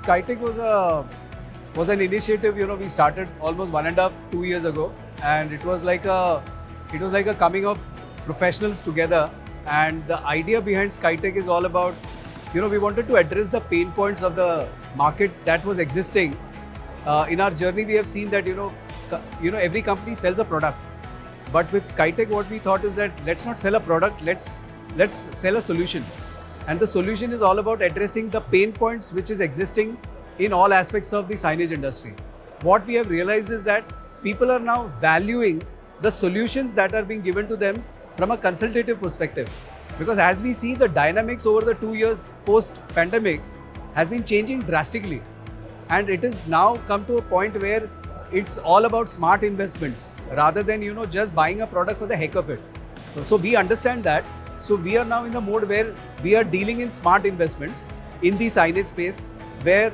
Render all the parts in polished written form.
Skytek was an initiative. We started almost 1.5-2 years ago, and it was like a coming of professionals together. And the idea behind Skytek is all about, we wanted to address the pain points of the market that was existing. In our journey, we have seen that every company sells a product, but with Skytek, what we thought is that let's not sell a product, let's sell a solution. And the solution is all about addressing the pain points which is existing in all aspects of the signage industry. What we have realized is that people are now valuing the solutions that are being given to them from a consultative perspective. Because as we see, the dynamics over the 2 years post-pandemic has been changing drastically. And it has now come to a point where it's all about smart investments rather than just buying a product for the heck of it. So we understand that. So we are now in the mode where we are dealing in smart investments in the signage space, where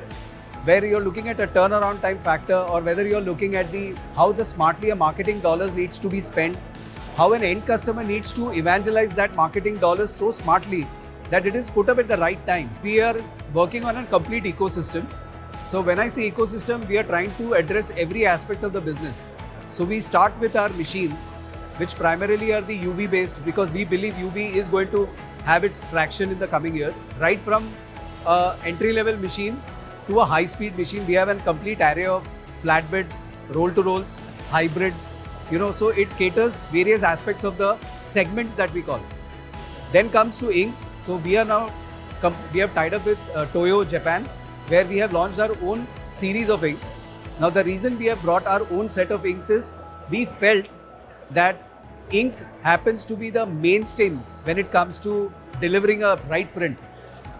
you're looking at a turnaround time factor, or whether you're looking at how the smartly a marketing dollars needs to be spent, how an end customer needs to evangelize that marketing dollars so smartly that it is put up at the right time. We are working on a complete ecosystem. So when I say ecosystem, we are trying to address every aspect of the business. So we start with our machines, which primarily are the UV based, because we believe UV is going to have its traction in the coming years. Right from entry level machine to a high speed machine, we have a complete array of flatbeds, roll to rolls, hybrids, so it caters various aspects of the segments that we call. Then comes to inks. So we have tied up with Toyo Japan, where we have launched our own series of inks. Now the reason we have brought our own set of inks is we felt that ink happens to be the mainstay when it comes to delivering a right print.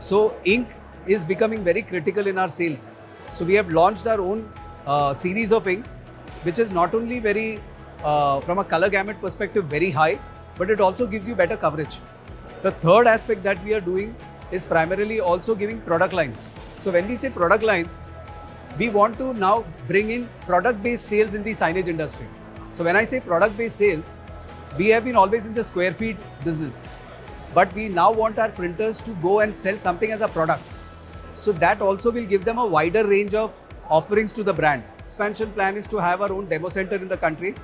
So ink is becoming very critical in our sales. So we have launched our own series of inks, which is not only very, from a color gamut perspective, very high, but it also gives you better coverage. The third aspect that we are doing is primarily also giving product lines. So when we say product lines, we want to now bring in product-based sales in the signage industry. So when I say product-based sales, we have been always in the square feet business, but we now want our printers to go and sell something as a product. So that also will give them a wider range of offerings to the brand. Expansion plan is to have our own demo center in the country,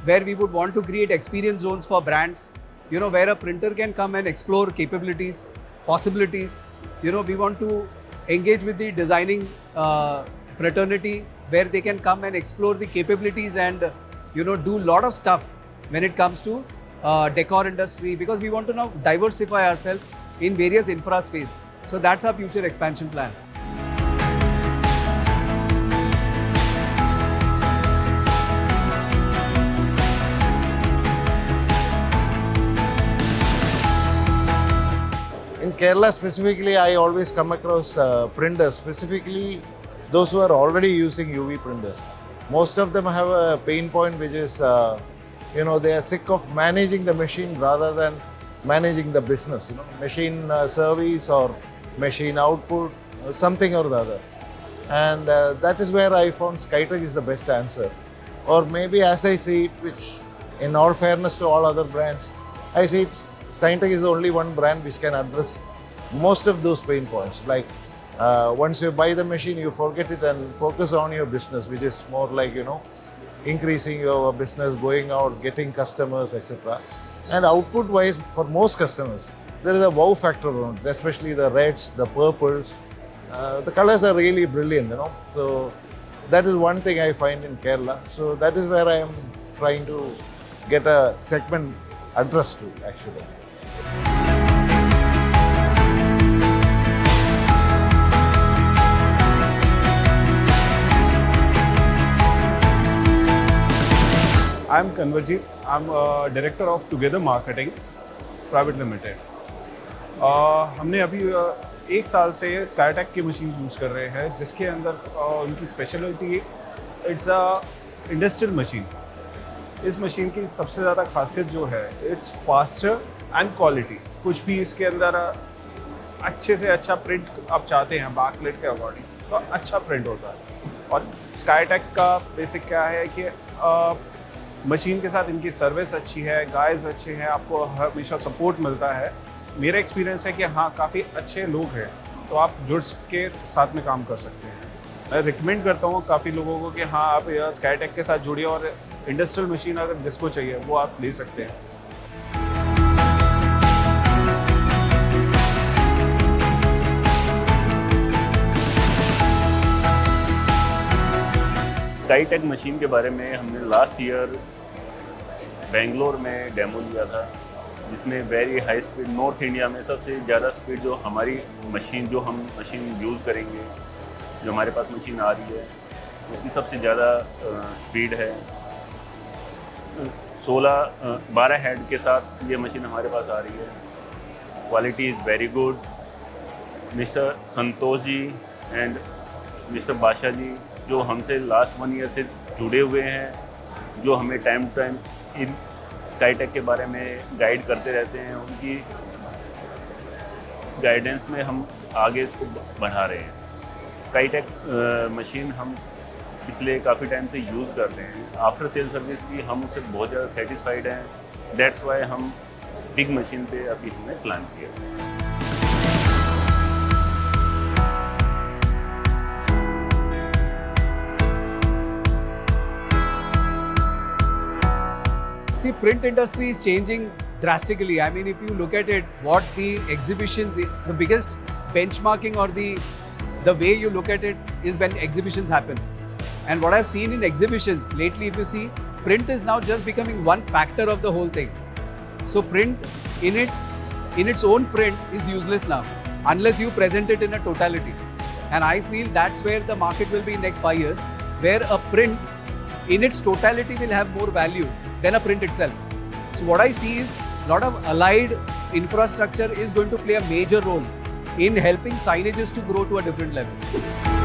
where we would want to create experience zones for brands, where a printer can come and explore capabilities, possibilities. We want to engage with the designing fraternity, where they can come and explore the capabilities and do a lot of stuff when it comes to decor industry, because we want to now diversify ourselves in various infra space. So that's our future expansion plan. In Kerala specifically, I always come across printers, specifically those who are already using UV printers. Most of them have a pain point, which is, they are sick of managing the machine rather than managing the business, machine service or machine output, something or the other. And that is where I found Skytek is the best answer. Or maybe as I see it, which in all fairness to all other brands, I see Skytek is the only one brand which can address most of those pain points. Like once you buy the machine, you forget it and focus on your business, which is more like, increasing your business, going out, getting customers, etc. And output wise, for most customers, there is a wow factor around it, especially the reds, the purples. The colors are really brilliant, So that is one thing I find in Kerala. So that is where I am trying to get a segment addressed to, actually. I'm Kanwarjit. I'm a director of Together Marketing Private Limited. हमने अभी 1 साल से Skytek की machine use कर रहे हैं, जिसके अंदर उनकी speciality it's a industrial machine. इस मशीन की सबसे ज़्यादा खासियत जो है, इट्स फास्टर एंड क्वालिटी। कुछ भी इसके अंदर अच्छे से अच्छा प्रिंट आप चाहते हैं बैकलाइट के अकॉर्डिंग, तो अच्छा प्रिंट होता है। और Skytek का बेसिक क्या है कि मशीन के साथ इनकी सर्विस अच्छी है, गाइस अच्छे हैं, आपको हमेशा सपोर्ट मिलता है। मेरा एक्सपीरियंस है कि हाँ, काफ़ी अच्छे लोग हैं तो आप जुड़ के साथ में काम कर सकते हैं। मैं रिकमेंड करता हूँ काफ़ी लोगों को कि हाँ आप स्काईटेक के साथ जुड़िए और इंडस्ट्रियल मशीन अगर जिसको चाहिए वो आप ले सकते हैं। स्काईटेक मशीन के बारे में हमने लास्ट ईयर बेंगलोर में डेमो लिया था, जिसमें very high speed, north India में सबसे ज़्यादा स्पीड जो हमारी मशीन, जो हम मशीन यूज़ करेंगे, जो हमारे पास मशीन आ रही है उसकी सबसे ज़्यादा स्पीड है। 12 हेड के साथ ये मशीन हमारे पास आ रही है। Quality is very good. Mister Santosh ji and mister Badshah ji जो हमसे लास्ट 1 ईयर से जुड़े हुए हैं, जो हमें टाइम टू टाइम इन स्काईटेक के बारे में गाइड करते रहते हैं, उनकी गाइडेंस में हम आगे इसको बढ़ा रहे हैं। स्काईटेक मशीन हम पिछले काफ़ी टाइम से यूज़ कर रहे हैं। आफ्टर सेल सर्विस भी हम उससे बहुत ज़्यादा सेटिस्फाइड हैं। दैट्स वाई हम बिग मशीन पे अभी हमने प्लान किया। See, print industry is changing drastically. I mean, if you look at it, what the exhibitions, the biggest benchmarking or the way you look at it is when exhibitions happen. And what I've seen in exhibitions lately, if you see, print is now just becoming one factor of the whole thing. So print in its own print is useless now, unless you present it in a totality. And I feel that's where the market will be in next 5 years, where a print in its totality will have more value than a print itself. So what I see is a lot of allied infrastructure is going to play a major role in helping signages to grow to a different level.